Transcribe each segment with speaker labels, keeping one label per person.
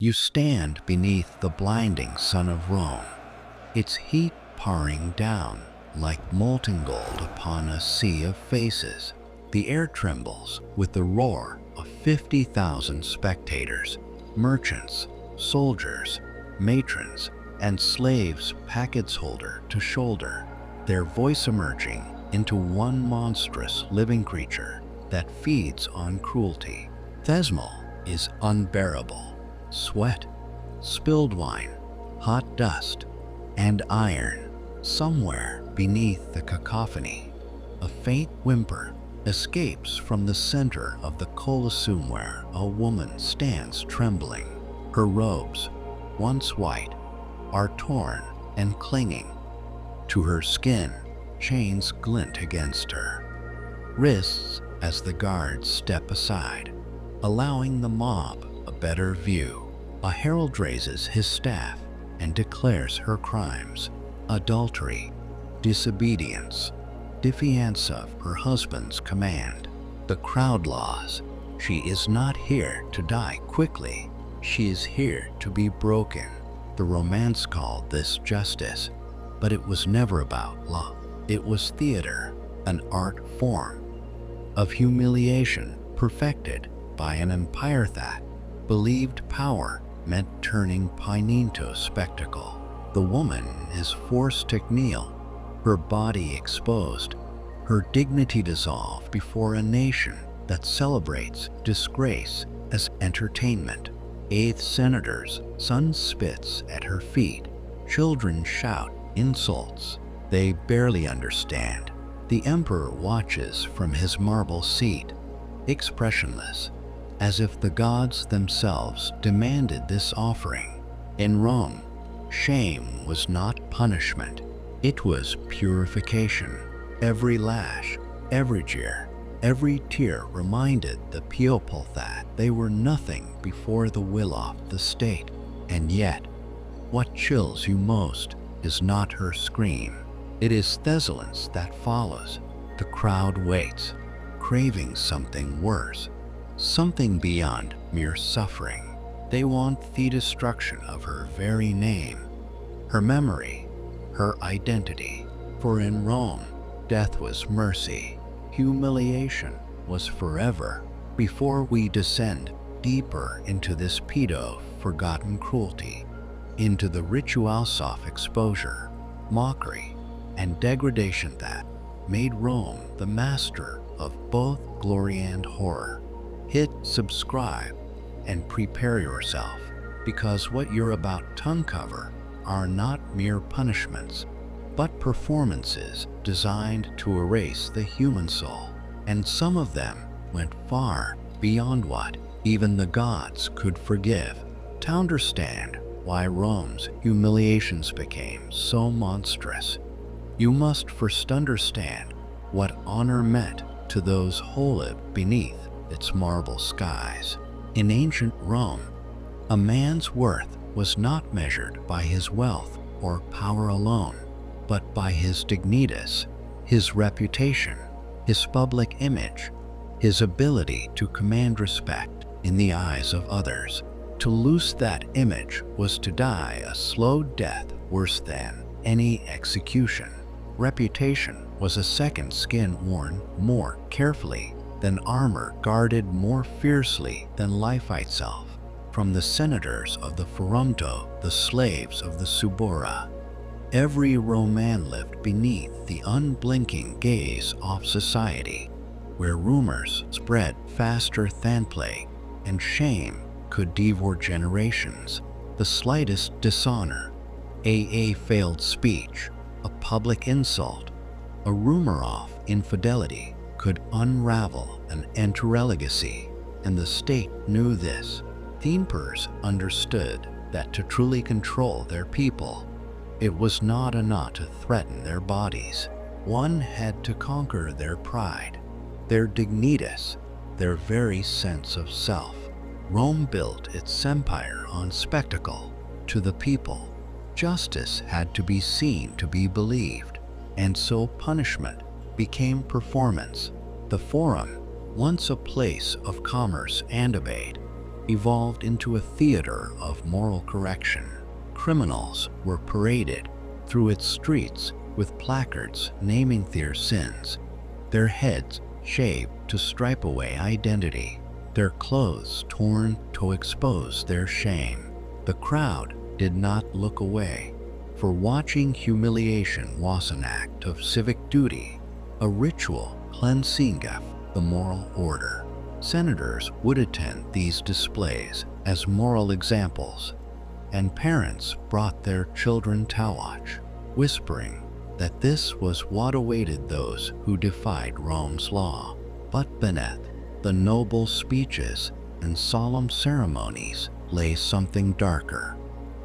Speaker 1: You stand beneath the blinding sun of Rome, its heat pouring down like molten gold upon a sea of faces. The air trembles with the roar of 50,000 spectators, merchants, soldiers, matrons, and slaves packets holder to shoulder, their voice emerging into one monstrous living creature that feeds on cruelty. Thesmal is unbearable. Sweat, spilled wine, hot dust, and iron. Somewhere beneath the cacophony, a faint whimper escapes from the center of the Colosseum where a woman stands trembling. Her robes, once white, are torn and clinging. To her skin, chains glint against her wrists as the guards step aside, allowing the mob a better view. A herald raises his staff and declares her crimes: adultery, disobedience, defiance of her husband's command. The crowd laws. She is not here to die quickly. She is here to be broken. The Romans called this justice, but it was never about law. It was theater, an art form of humiliation perfected by an empire that believed power meant turning pain into spectacle. The woman is forced to kneel, her body exposed, her dignity dissolved before a nation that celebrates disgrace as entertainment. Eighth senator's son spits at her feet. Children shout insults they barely understand. The emperor watches from his marble seat, expressionless, as if the gods themselves demanded this offering. In Rome, shame was not punishment, it was purification. Every lash, every jeer, every tear reminded the people that they were nothing before the will of the state. And yet, what chills you most is not her scream. It is Thessalon's that follows. The crowd waits, craving something worse, something beyond mere suffering. They want the destruction of her very name, her memory, her identity. For in Rome, death was mercy, humiliation was forever. Before we descend deeper into this pedo-forgotten cruelty, into the rituals of exposure, mockery, and degradation that made Rome the master of both glory and horror, hit subscribe and prepare yourself, because what you're about to uncover are not mere punishments, but performances designed to erase the human soul. And some of them went far beyond what even the gods could forgive. To understand why Rome's humiliations became so monstrous, you must first understand what honor meant to those who lived beneath its marble skies. In ancient Rome, a man's worth was not measured by his wealth or power alone, but by his dignitas, his reputation, his public image, his ability to command respect in the eyes of others. To lose that image was to die a slow death worse than any execution. Reputation was a second skin worn more carefully than armor, guarded more fiercely than life itself. From the senators of the Forum to the slaves of the Subura, every Roman lived beneath the unblinking gaze of society, where rumors spread faster than plague, and shame could devour generations. The slightest dishonor, a failed speech, a public insult, a rumor of infidelity could unravel an entire legacy, and the state knew this. The emperors understood that to truly control their people, it was not enough to threaten their bodies. One had to conquer their pride, their dignitas, their very sense of self. Rome built its empire on spectacle. To the people, justice had to be seen to be believed, and so punishment became performance. The Forum, once a place of commerce and debate, evolved into a theater of moral correction. Criminals were paraded through its streets with placards naming their sins, their heads shaved to stripe away identity, their clothes torn to expose their shame. The crowd did not look away, for watching humiliation was an act of civic duty, a ritual cleansing of the moral order. Senators would attend these displays as moral examples, and parents brought their children to watch, whispering that this was what awaited those who defied Rome's law. But beneath the noble speeches and solemn ceremonies lay something darker,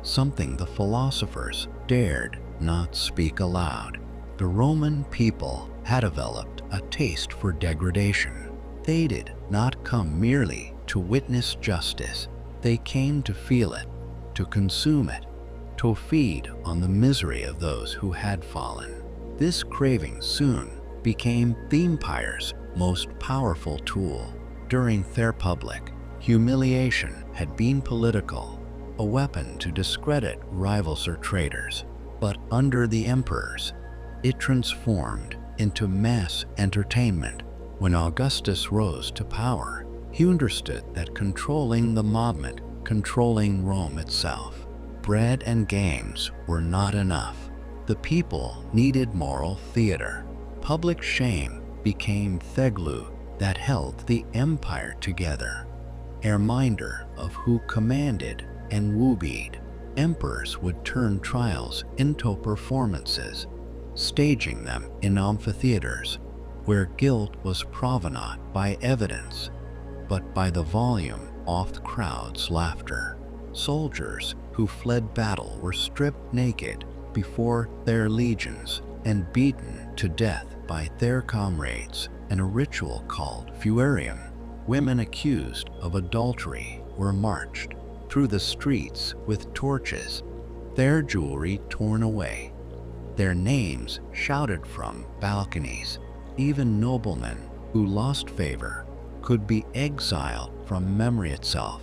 Speaker 1: something the philosophers dared not speak aloud. The Roman people had developed a taste for degradation. They did not come merely to witness justice. They came to feel it, to consume it, to feed on the misery of those who had fallen. This craving soon became the empire's most powerful tool. During their public, humiliation had been political, a weapon to discredit rivals or traitors. But under the emperors, it transformed into mass entertainment. When Augustus rose to power, he understood that controlling the mob meant controlling Rome itself. Bread and games were not enough. The people needed moral theater. Public shame became the glue that held the empire together, a reminder of who commanded and wooed. Emperors would turn trials into performances, staging them in amphitheaters, where guilt was proven not by evidence, but by the volume of the crowd's laughter. Soldiers who fled battle were stripped naked before their legions and beaten to death by their comrades in a ritual called fuerium. Women accused of adultery were marched through the streets with torches, their jewelry torn away, their names shouted from balconies. Even noblemen who lost favor could be exiled from memory itself,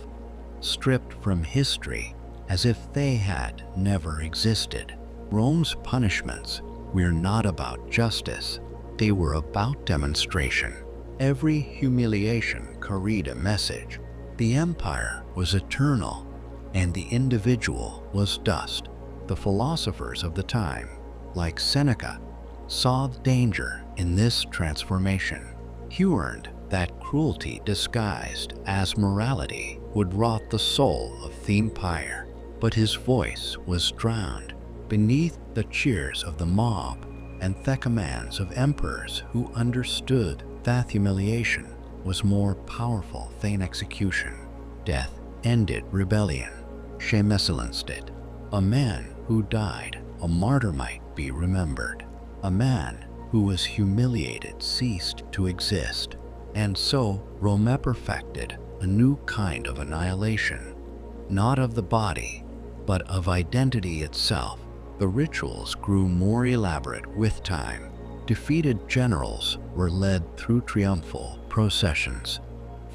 Speaker 1: stripped from history as if they had never existed. Rome's punishments were not about justice, they were about demonstration. Every humiliation carried a message. The empire was eternal, and the individual was dust. The philosophers of the time, like Seneca, saw the danger in this transformation. He warned that cruelty disguised as morality would rot the soul of the empire, but his voice was drowned beneath the cheers of the mob and the commands of emperors who understood that humiliation was more powerful than execution. Death ended rebellion. Shame silenced it. A man who died a martyr might be remembered. A man who was humiliated ceased to exist. And so Rome perfected a new kind of annihilation, not of the body, but of identity itself. The rituals grew more elaborate with time. Defeated generals were led through triumphal processions,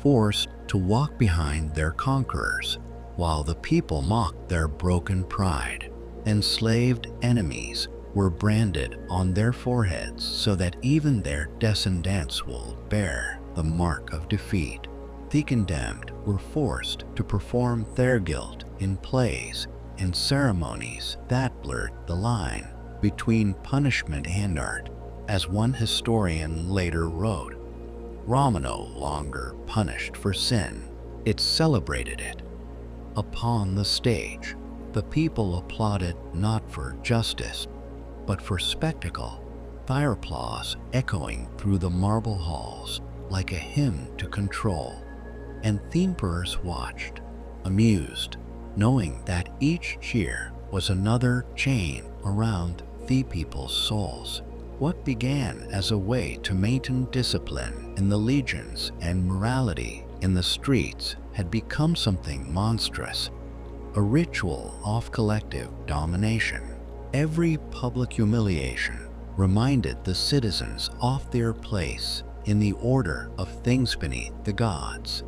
Speaker 1: forced to walk behind their conquerors, while the people mocked their broken pride. Enslaved enemies were branded on their foreheads so that even their descendants will bear the mark of defeat. The condemned were forced to perform their guilt in plays and ceremonies that blurred the line between punishment and art. As one historian later wrote, Rome no longer punished for sin, it celebrated it. Upon the stage, the people applauded not for justice, but for spectacle, their applause echoing through the marble halls like a hymn to control. And the emperors watched, amused, knowing that each cheer was another chain around the people's souls. What began as a way to maintain discipline in the legions and morality in the streets had become something monstrous, a ritual of collective domination. Every public humiliation reminded the citizens of their place in the order of things beneath the gods.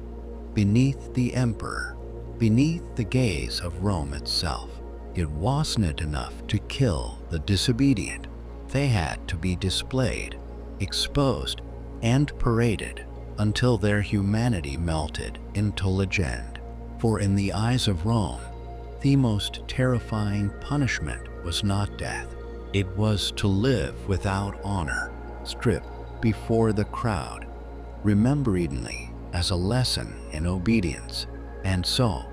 Speaker 1: beneath the emperor, beneath the gaze of Rome itself. It wasn't enough to kill the disobedient. They had to be displayed, exposed, and paraded until their humanity melted into legend. For in the eyes of Rome, the most terrifying punishment was not death. It was to live without honor, stripped before the crowd, rememberedly as a lesson in obedience. And so,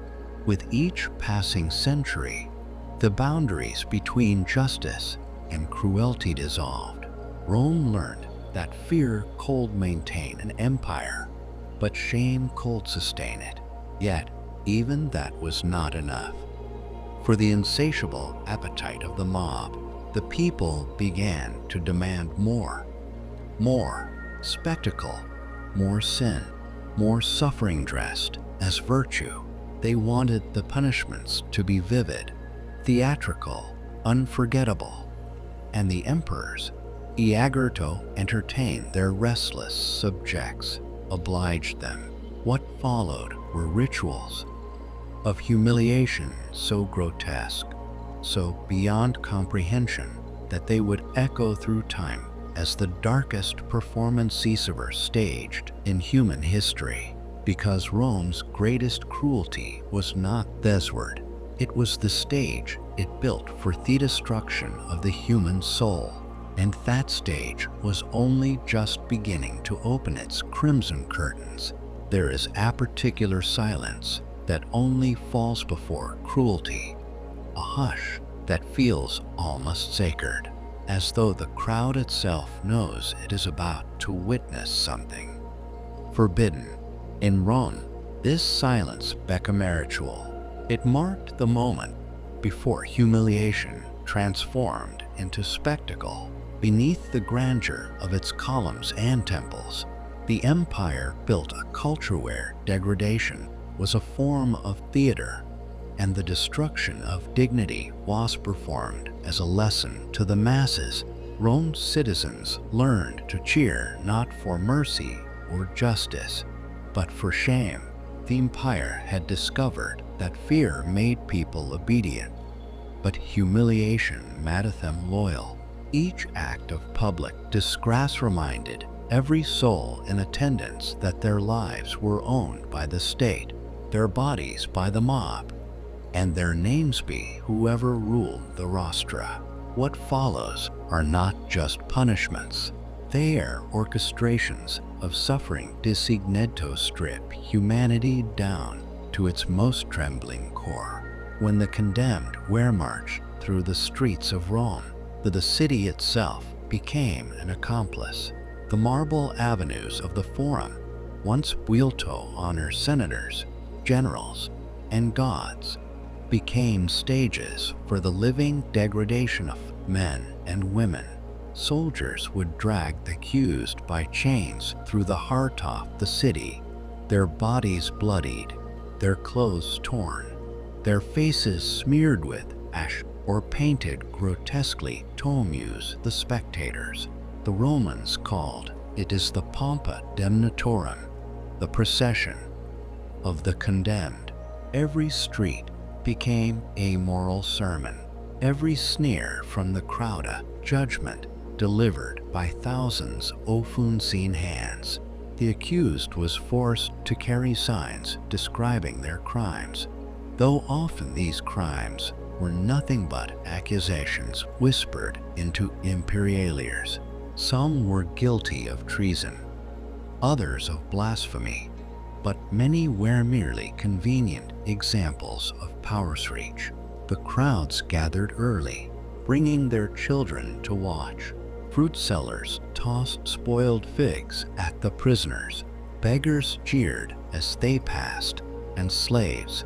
Speaker 1: with each passing century, the boundaries between justice and cruelty dissolved. Rome learned that fear could maintain an empire, but shame could sustain it. Yet, even that was not enough. For the insatiable appetite of the mob, the people began to demand more. More spectacle, more sin, more suffering dressed as virtue. They wanted the punishments to be vivid, theatrical, unforgettable. And the emperors, eager to entertain their restless subjects, obliged them. What followed were rituals of humiliation so grotesque, so beyond comprehension, that they would echo through time as the darkest performances ever staged in human history. Because Rome's greatest cruelty was not thesward. It was the stage it built for the destruction of the human soul. And that stage was only just beginning to open its crimson curtains. There is a particular silence that only falls before cruelty, a hush that feels almost sacred, as though the crowd itself knows it is about to witness something forbidden. In Rome, this silence became a ritual. It marked the moment before humiliation transformed into spectacle. Beneath the grandeur of its columns and temples, the empire built a culture where degradation was a form of theater, and the destruction of dignity was performed as a lesson to the masses. Rome's citizens learned to cheer not for mercy or justice, but for shame. The empire had discovered that fear made people obedient, but humiliation made them loyal. Each act of public disgrace reminded every soul in attendance that their lives were owned by the state, their bodies by the mob, and their names be whoever ruled the rostra. What follows are not just punishments. They are orchestrations of suffering designed to strip humanity down to its most trembling core. When the condemned were marched through the streets of Rome, the city itself became an accomplice. The marble avenues of the Forum, once built to honor senators, generals, and gods, became stages for the living degradation of men and women. Soldiers would drag the accused by chains through the heart of the city, their bodies bloodied, their clothes torn, their faces smeared with ash or painted grotesquely to amuse the spectators. The Romans called it is the Pompa Damnatorum, the procession of the condemned. Every street became a moral sermon, every sneer from the crowd a judgment delivered by thousands of unseen hands. The accused was forced to carry signs describing their crimes, though often these crimes were nothing but accusations whispered into imperial ears. Some were guilty of treason, others of blasphemy, but many were merely convenient examples of power's reach. The crowds gathered early, bringing their children to watch. Fruit sellers tossed spoiled figs at the prisoners. Beggars jeered as they passed, and slaves,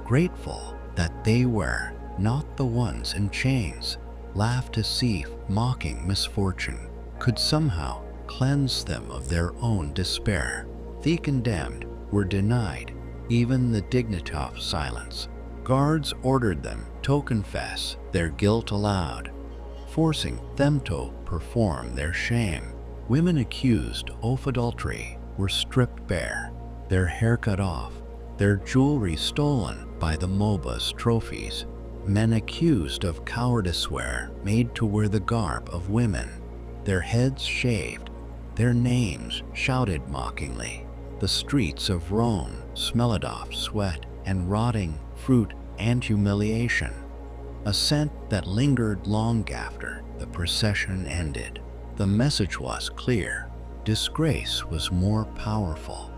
Speaker 1: grateful that they were not the ones in chains, laughed to see if mocking misfortune could somehow cleanse them of their own despair. The condemned were denied even the dignity of silence. Guards ordered them to confess their guilt aloud, forcing them to perform their shame. Women accused of adultery were stripped bare, their hair cut off, their jewelry stolen by the Moba's trophies, men accused of cowardice wear made to wear the garb of women, their heads shaved, their names shouted mockingly. The streets of Rome smelled of sweat and rotting fruit and humiliation, a scent that lingered long after the procession ended. The message was clear: disgrace was more powerful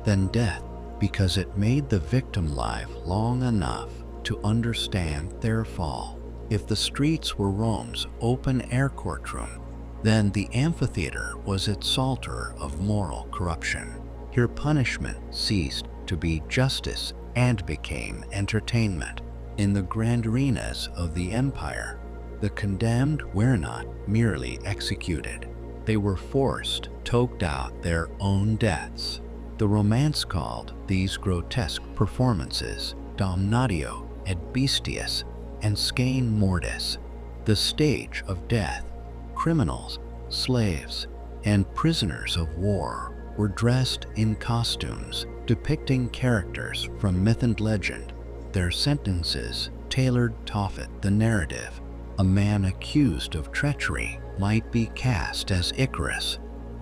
Speaker 1: than death, because it made the victim live long enough to understand their fall. If the streets were Rome's open-air courtroom, then the amphitheater was its altar of moral corruption. Here punishment ceased to be justice and became entertainment. In the grand arenas of the empire, the condemned were not merely executed. They were forced to act out their own deaths. The Romans called these grotesque performances damnatio et bestias and scene mortis, the stage of death. Criminals, slaves, and prisoners of war were dressed in costumes depicting characters from myth and legend. Their sentences tailored to fit the narrative. A man accused of treachery might be cast as Icarus,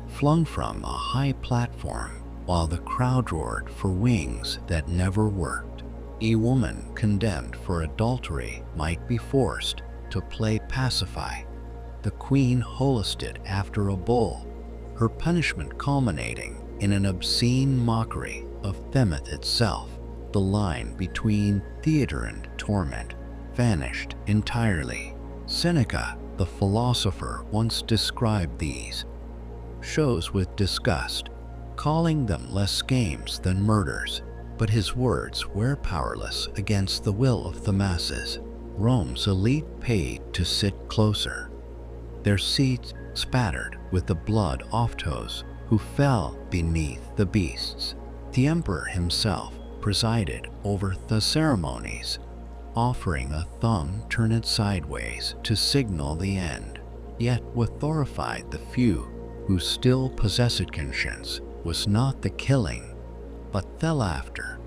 Speaker 1: flung from a high platform, while the crowd roared for wings that never worked. A woman condemned for adultery might be forced to play pacify. The queen hoisted after a bull, her punishment culminating in an obscene mockery of Themis itself. The line between theater and torment vanished entirely. Seneca, the philosopher, once described these shows with disgust, calling them less games than murders. But his words were powerless against the will of the masses. Rome's elite paid to sit closer, their seats spattered with the blood of those who fell beneath the beasts. The emperor himself presided over the ceremonies, offering a thumb turned sideways to signal the end. Yet what horrified the few who still possessed conscience was not the killing, but the laughter,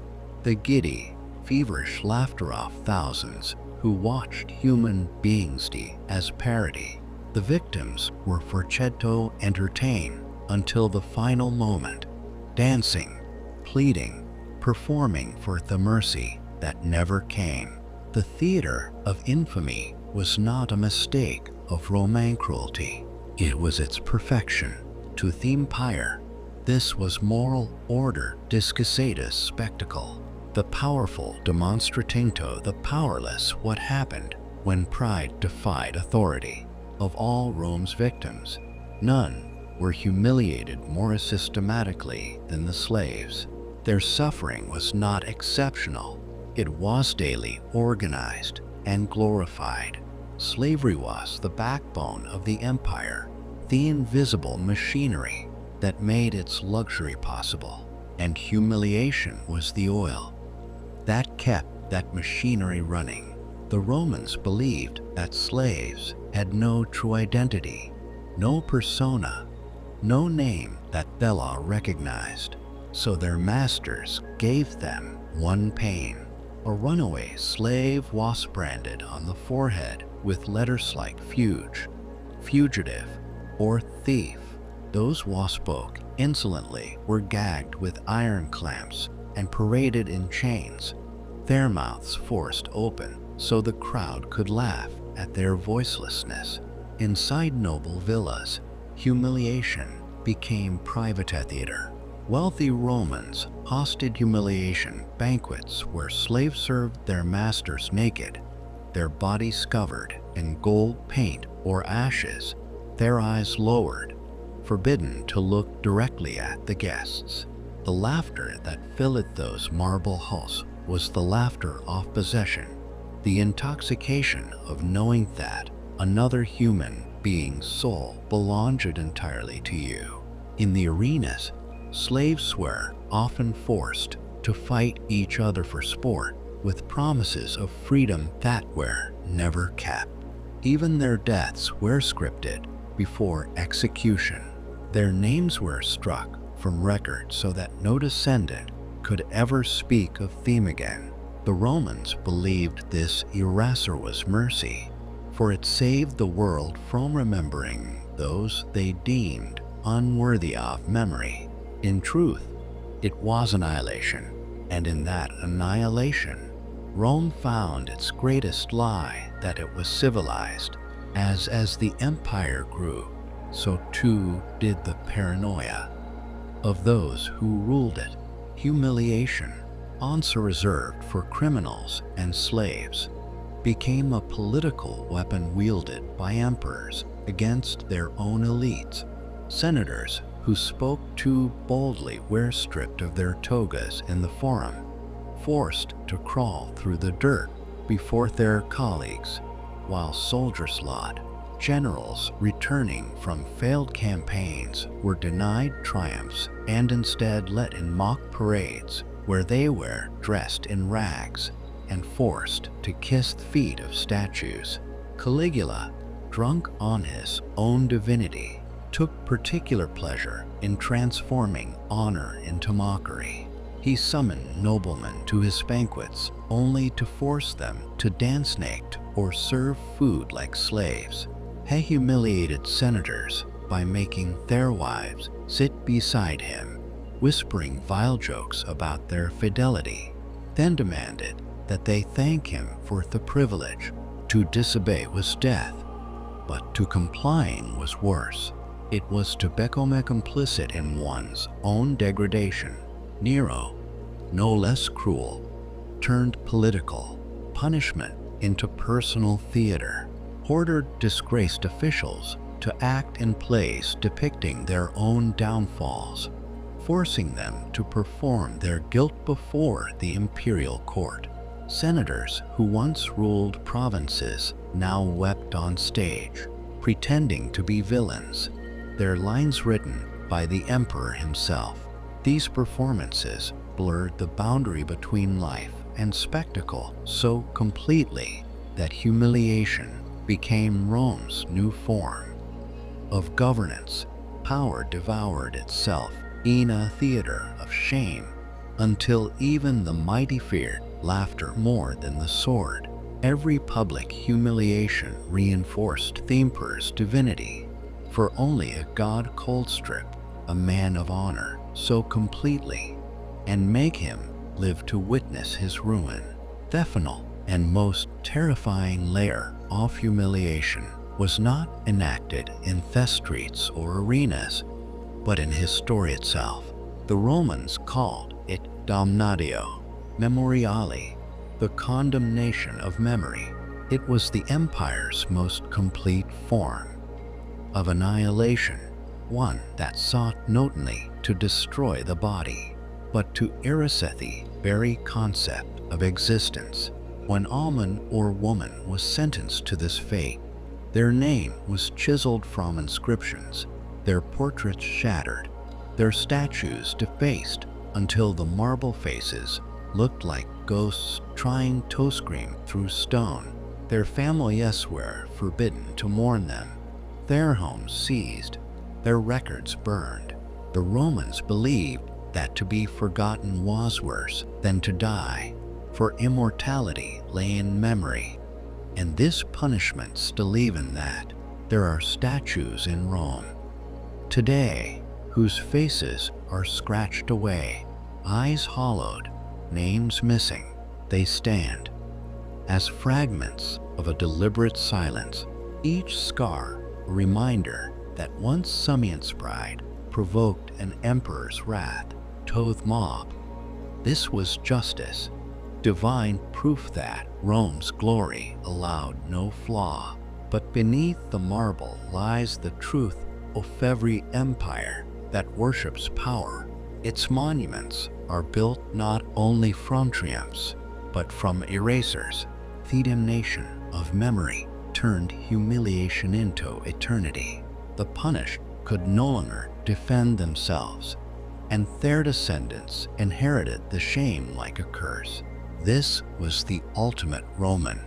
Speaker 1: the giddy, feverish laughter of thousands who watched human beings die as parody. The victims were forced to entertain until the final moment, dancing, pleading, performing for the mercy that never came. The theater of infamy was not a mistake of Roman cruelty. It was its perfection to the empire. This was moral order disguised as spectacle, the powerful demonstrating to the powerless what happened when pride defied authority. Of all Rome's victims, none were humiliated more systematically than the slaves. Their suffering was not exceptional. It was daily organized and glorified. Slavery was the backbone of the empire, the invisible machinery that made its luxury possible, and humiliation was the oil that kept that machinery running. The Romans believed that slaves had no true identity, no persona, no name that the law recognized, so their masters gave them one pain. A runaway slave was branded on the forehead with letters like fugitive, or thief. Those who spoke insolently were gagged with iron clamps and paraded in chains, their mouths forced open so the crowd could laugh at their voicelessness. Inside noble villas, humiliation became private theater. Wealthy Romans hosted humiliation banquets where slaves served their masters naked, their bodies covered in gold paint or ashes, their eyes lowered, forbidden to look directly at the guests. The laughter that filled those marble halls was the laughter of possession, the intoxication of knowing that another human being's soul belonged entirely to you. In the arenas, slaves were often forced to fight each other for sport, with promises of freedom that were never kept. Even their deaths were scripted before execution. Their names were struck from record so that no descendant could ever speak of them again. The Romans believed this erasure was mercy, for it saved the world from remembering those they deemed unworthy of memory. In truth, it was annihilation, and in that annihilation, Rome found its greatest lie, that it was civilized. As the empire grew, so too did the paranoia of those who ruled it. Humiliation, once reserved for criminals and slaves, became a political weapon wielded by emperors against their own elites. Senators who spoke too boldly were stripped of their togas in the forum, forced to crawl through the dirt before their colleagues, while soldiers led, generals returning from failed campaigns were denied triumphs and instead let in mock parades where they were dressed in rags and forced to kiss the feet of statues. Caligula, drunk on his own divinity, took particular pleasure in transforming honor into mockery. He summoned noblemen to his banquets only to force them to dance naked or serve food like slaves. He humiliated senators by making their wives sit beside him, whispering vile jokes about their fidelity, then demanded that they thank him for the privilege. To disobey was death, but to complying was worse. It was to become complicit in one's own degradation. Nero, no less cruel, turned political punishment into personal theater, ordered disgraced officials to act in plays depicting their own downfalls, forcing them to perform their guilt before the imperial court. Senators who once ruled provinces now wept on stage, pretending to be villains, their lines written by the emperor himself. These performances blurred the boundary between life and spectacle so completely that humiliation became Rome's new form of governance. Power devoured itself in a theater of shame, until even the mighty feared laughter more than the sword. Every public humiliation reinforced the emperor's divinity, for only a god could strip a man of honor so completely and make him live to witness his ruin. The final and most terrifying layer of humiliation was not enacted in the streets or arenas, but in history itself. The Romans called it damnatio memoriale, the condemnation of memory. It was the empire's most complete form of annihilation, one that sought not only to destroy the body, but to erase the very concept of existence. When a man or woman was sentenced to this fate, their name was chiseled from inscriptions, their portraits shattered, their statues defaced until the marble faces looked like ghosts trying to scream through stone. Their families were forbidden to mourn them, their homes seized, their records burned. The Romans believed that to be forgotten was worse than to die, for immortality lay in memory. And this punishment still even that. There are statues in Rome today whose faces are scratched away, eyes hollowed, names missing. They stand as fragments of a deliberate silence, each scar a reminder that once Samian's pride provoked an emperor's wrath. Toth mob. This was justice, divine proof that Rome's glory allowed no flaw. But beneath the marble lies the truth of every empire that worships power. Its monuments are built not only from triumphs, but from erasers. The damnation of memory turned humiliation into eternity. The punished could no longer defend themselves, and their descendants inherited the shame like a curse. This was the ultimate Roman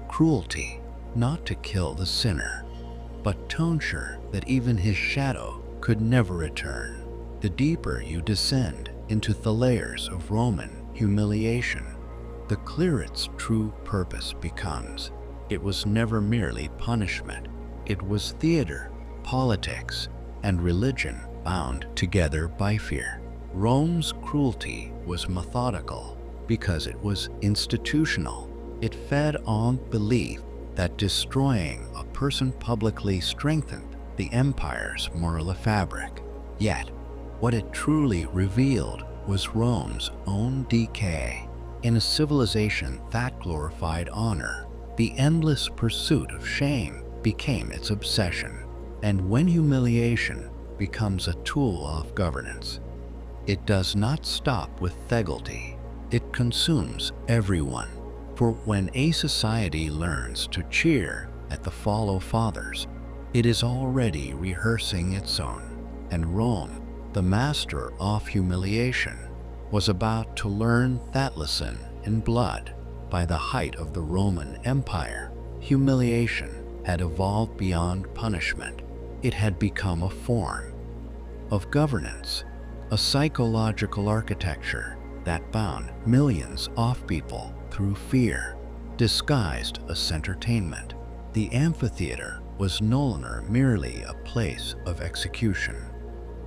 Speaker 1: cruelty, not to kill the sinner, but to ensure that even his shadow could never return. The deeper you descend into the layers of Roman humiliation, the clearer its true purpose becomes. It was never merely punishment. It was theater, politics, and religion bound together by fear. Rome's cruelty was methodical because it was institutional. It fed on belief that destroying a person publicly strengthened the empire's moral fabric. Yet, what it truly revealed was Rome's own decay. In a civilization that glorified honor, the endless pursuit of shame became its obsession. And when humiliation becomes a tool of governance, it does not stop with thegality. It consumes everyone. For when a society learns to cheer at the fall of fathers, it is already rehearsing its own. And Rome, the master of humiliation, was about to learn that lesson in blood. By the height of the Roman Empire, humiliation had evolved beyond punishment. It had become a form of governance, a psychological architecture that bound millions of people through fear, disguised as entertainment. The amphitheater was no longer merely a place of execution.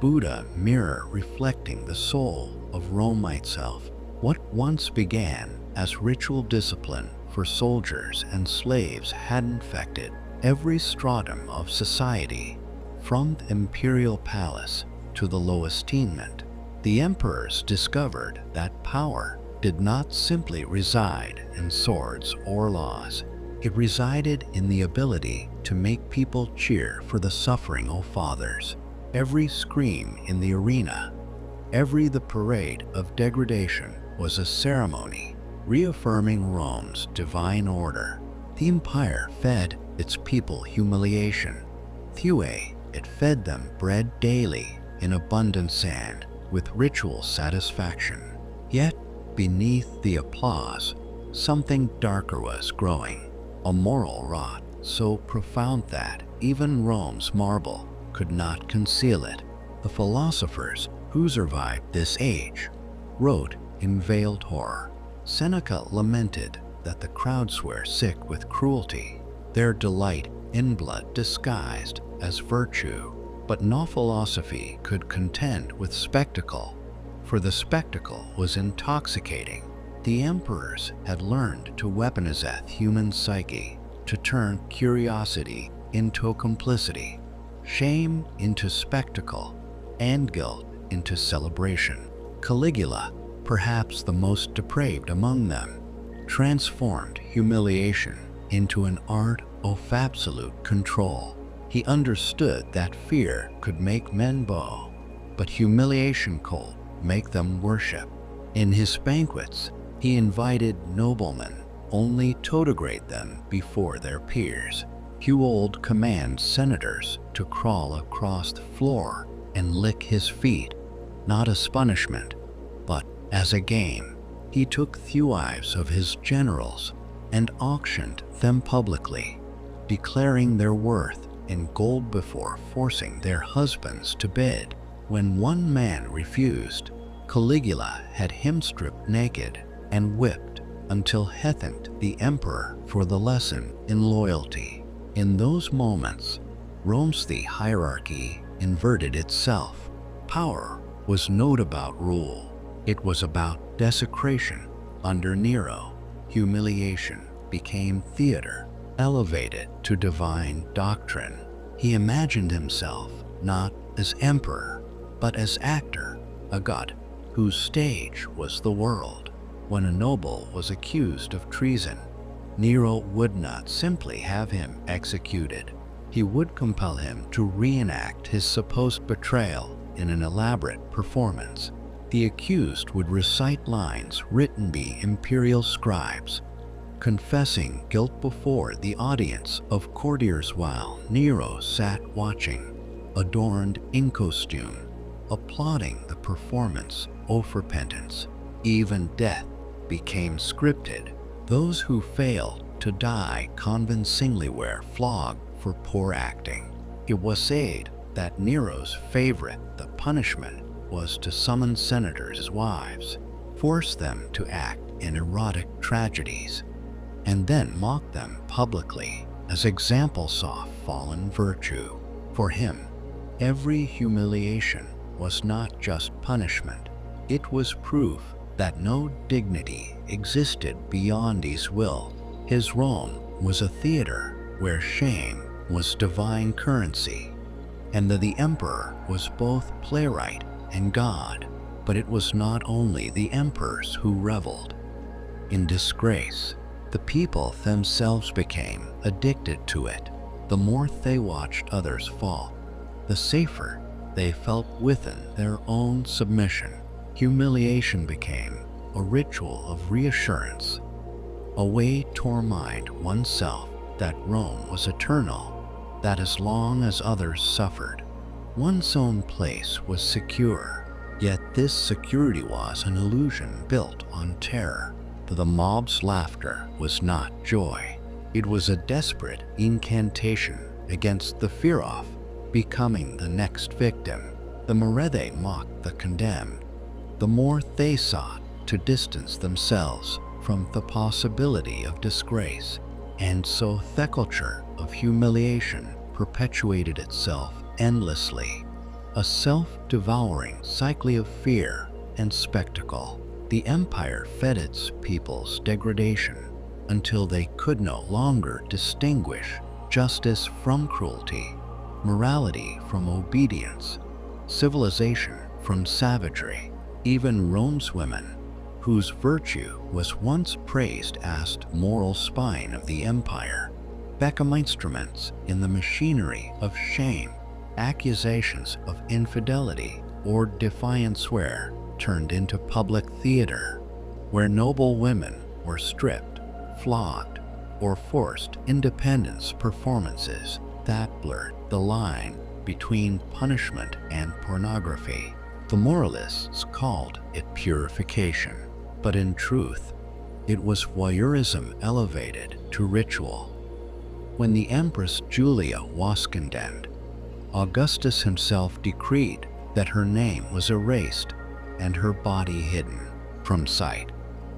Speaker 1: Buddha mirror reflecting the soul of Rome itself. What once began as ritual discipline for soldiers and slaves had infected every stratum of society, from the imperial palace to the lowest tenement. The emperors discovered that power did not simply reside in swords or laws. It resided in the ability to make people cheer for the suffering of fathers. Every scream in the arena, every the parade of degradation was a ceremony reaffirming Rome's divine order. The empire fed its people humiliation. Thue, it fed them bread daily in abundance and with ritual satisfaction. Yet, beneath the applause, something darker was growing, a moral rot so profound that even Rome's marble could not conceal it. The philosophers who survived this age wrote in veiled horror. Seneca lamented that the crowds were sick with cruelty, their delight in blood disguised as virtue. But no philosophy could contend with spectacle, for the spectacle was intoxicating. The emperors had learned to weaponize human psyche, to turn curiosity into complicity, shame into spectacle, and guilt into celebration. Caligula, perhaps the most depraved among them, transformed humiliation into an art of absolute control. He understood that fear could make men bow, but humiliation could make them worship. In his banquets, he invited noblemen only to degrade them before their peers. He would command senators to crawl across the floor and lick his feet, not as punishment, but as a game. He took the wives of his generals and auctioned them publicly, declaring their worth in gold before forcing their husbands to bid. When one man refused, Caligula had him stripped naked and whipped until he thanked the emperor for the lesson in loyalty. In those moments, Rome's hierarchy inverted itself. Power was not about rule, it was about desecration. Under Nero, humiliation became theater, elevated to divine doctrine. He imagined himself not as emperor, but as actor, a god whose stage was the world. When a noble was accused of treason, Nero would not simply have him executed. He would compel him to reenact his supposed betrayal in an elaborate performance. The accused would recite lines written by imperial scribes, confessing guilt before the audience of courtiers while Nero sat watching, adorned in costume, applauding the performance of repentance. Even death became scripted. Those who failed to die convincingly were flogged for poor acting. It was said that Nero's favorite, the punishment, was to summon senators' wives, force them to act in erotic tragedies, and then mock them publicly as examples of fallen virtue. For him, every humiliation was not just punishment, it was proof that no dignity existed beyond his will. His Rome was a theater where shame was divine currency, and that the emperor was both playwright and god. But it was not only the emperors who reveled in disgrace. The people themselves became addicted to it. The more they watched others fall, the safer they felt within their own submission. Humiliation became a ritual of reassurance, a way to remind oneself that Rome was eternal, that as long as others suffered, one's own place was secure. Yet this security was an illusion built on terror. The mob's laughter was not joy. It was a desperate incantation against the fear of becoming the next victim. The more they mocked the condemned, the more they sought to distance themselves from the possibility of disgrace. And so the culture of humiliation perpetuated itself endlessly, a self-devouring cycle of fear and spectacle. The empire fed its people's degradation until they could no longer distinguish justice from cruelty, morality from obedience, civilization from savagery. Even Rome's women, whose virtue was once praised as the moral spine of the empire, became instruments in the machinery of shame. Accusations of infidelity or defiance were turned into public theater, where noble women were stripped, flogged, or forced independence performances that blurred the line between punishment and pornography. The moralists called it purification, but in truth, it was voyeurism elevated to ritual. When the Empress Julia was condemned, Augustus himself decreed that her name was erased and her body hidden from sight,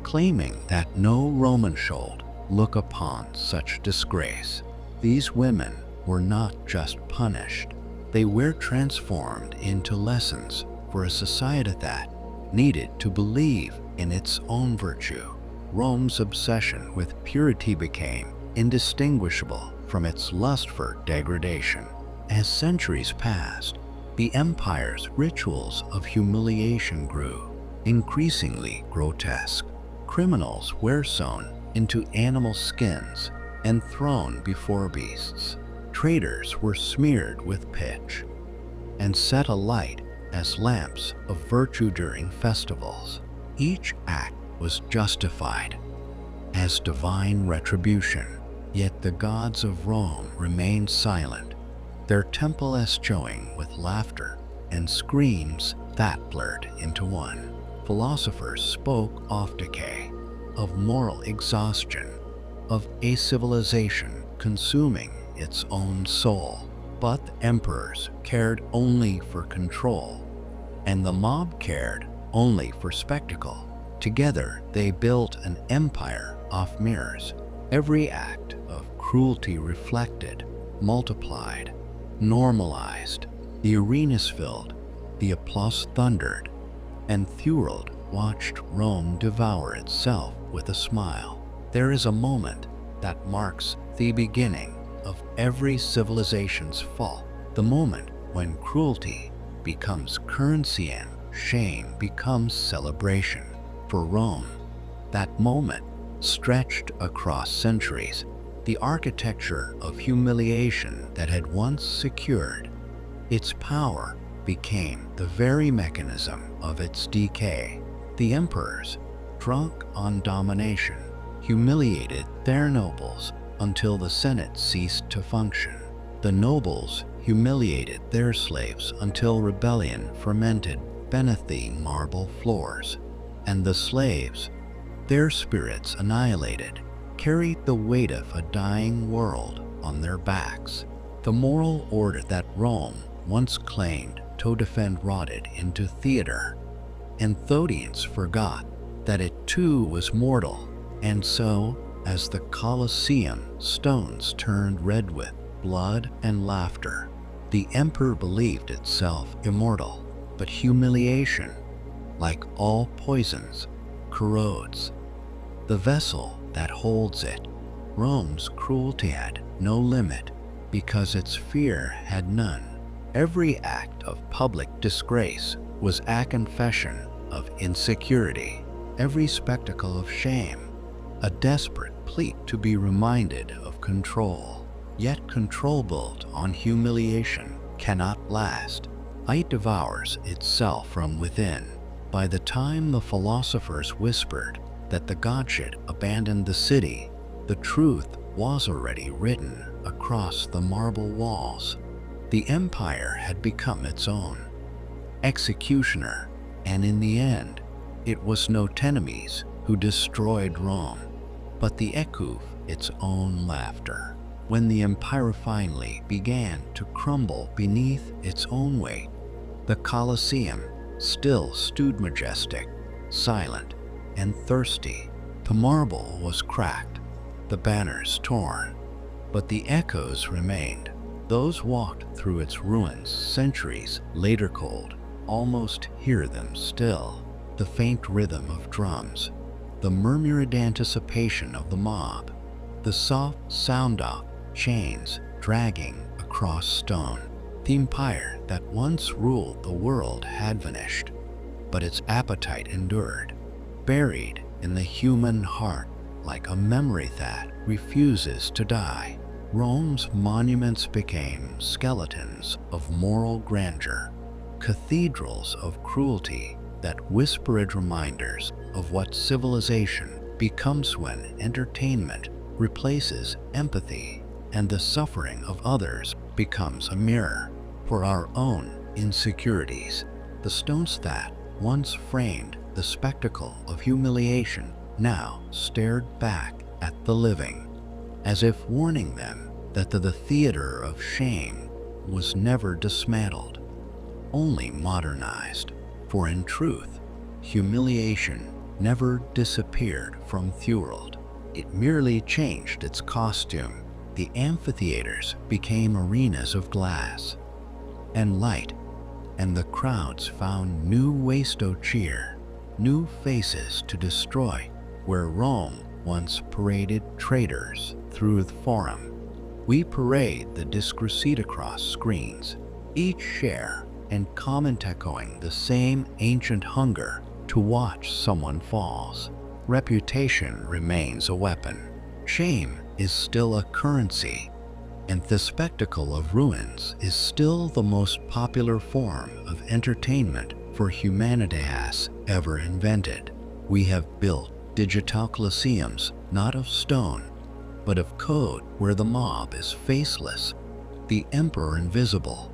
Speaker 1: claiming that no Roman should look upon such disgrace. These women were not just punished, they were transformed into lessons for a society that needed to believe in its own virtue. Rome's obsession with purity became indistinguishable from its lust for degradation. As centuries passed, the empire's rituals of humiliation grew increasingly grotesque. Criminals were sewn into animal skins and thrown before beasts. Traitors were smeared with pitch and set alight as lamps of virtue during festivals. Each act was justified as divine retribution, yet the gods of Rome remained silent, their temple echoing with laughter and screams that blurred into one. Philosophers spoke of decay, of moral exhaustion, of a civilization consuming its own soul. But the emperors cared only for control, and the mob cared only for spectacle. Together they built an empire of mirrors. Every act of cruelty reflected, multiplied, normalized. The arenas filled, the applause thundered, and Thurald watched Rome devour itself with a smile. There is a moment that marks the beginning of every civilization's fall, the moment when cruelty becomes currency and shame becomes celebration. For Rome, that moment stretched across centuries. The architecture of humiliation that had once secured its power became the very mechanism of its decay. The emperors, drunk on domination, humiliated their nobles until the Senate ceased to function. The nobles humiliated their slaves until rebellion fermented beneath the marble floors. And the slaves, their spirits annihilated, carried the weight of a dying world on their backs. The moral order that Rome once claimed to defend rotted into theater. And Thodians forgot that it too was mortal, and so, as the Colosseum stones turned red with blood and laughter, the emperor believed itself immortal. But humiliation, like all poisons, corrodes the vessel that holds it. Rome's cruelty had no limit because its fear had none. Every act of public disgrace was a confession of insecurity, every spectacle of shame, a desperate plea to be reminded of control. Yet control built on humiliation cannot last. It devours itself from within. By the time the philosophers whispered that the god should abandon the city, the truth was already written across the marble walls. The empire had become its own executioner, and in the end, it was not enemies who destroyed Rome, but the echo of its own laughter. When the empire finally began to crumble beneath its own weight, the Colosseum still stood majestic, silent, and thirsty. The marble was cracked, the banners torn, but the echoes remained. Those walked through its ruins centuries later could almost hear them still. The faint rhythm of drums, the murmured anticipation of the mob, the soft sound of chains dragging across stone. The empire that once ruled the world had vanished, but its appetite endured, buried in the human heart like a memory that refuses to die. Rome's monuments became skeletons of moral grandeur, cathedrals of cruelty that whispered reminders of what civilization becomes when entertainment replaces empathy and the suffering of others becomes a mirror for our own insecurities. The stones that once framed the spectacle of humiliation now stared back at the living, as if warning them that the theater of shame was never dismantled, only modernized. For in truth, humiliation never disappeared from the world. It merely changed its costume. The amphitheaters became arenas of glass and light, and the crowds found new ways to cheer, new faces to destroy. Where Rome once paraded traitors through the forum, we parade the discreet across screens, each share and comment echoing the same ancient hunger to watch someone falls. Reputation remains a weapon. Shame is still a currency, and the spectacle of ruins is still the most popular form of entertainment for humanity has ever invented. We have built digital colosseums not of stone, but of code, where the mob is faceless, the emperor invisible,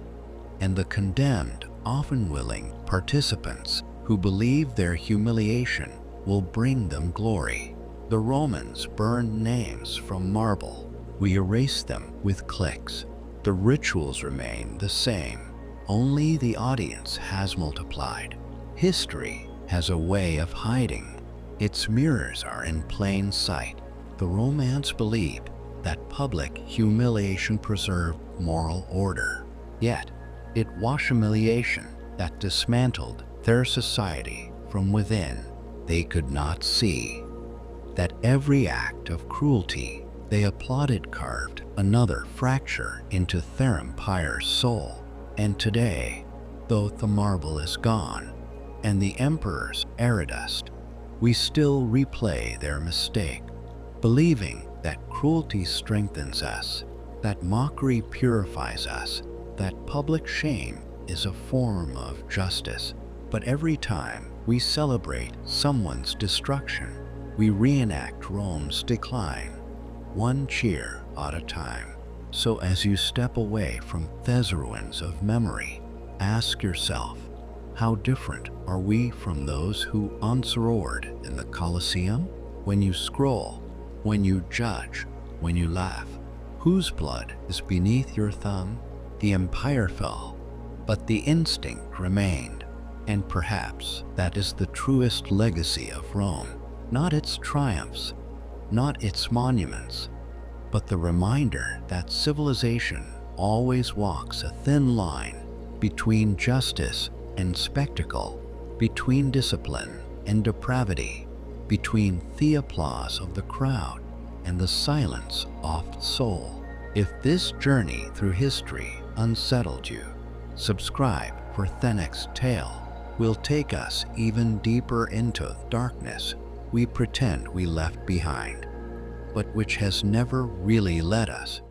Speaker 1: and the condemned often willing participants who believe their humiliation will bring them glory. The Romans burned names from marble. We erase them with clicks. The rituals remain the same. Only the audience has multiplied. History has a way of hiding. Its mirrors are in plain sight. The Romans believed that public humiliation preserved moral order. Yet, it was humiliation that dismantled their society from within. They could not see that every act of cruelty they applauded carved another fracture into their empire's soul. And today, though the marble is gone and the emperors are dust, we still replay their mistake, believing that cruelty strengthens us, that mockery purifies us, that public shame is a form of justice. But every time we celebrate someone's destruction, we reenact Rome's decline, one cheer at a time. So as you step away from these ruins of memory, ask yourself, how different are we from those who once roared in the Colosseum? When you scroll, when you judge, when you laugh, whose blood is beneath your thumb? The empire fell, but the instinct remained. And perhaps that is the truest legacy of Rome. Not its triumphs, not its monuments, but the reminder that civilization always walks a thin line between justice and spectacle, between discipline and depravity, between the applause of the crowd and the silence of the soul. If this journey through history unsettled you, subscribe for the next tale. Will take us even deeper into darkness we pretend we left behind, but which has never really led us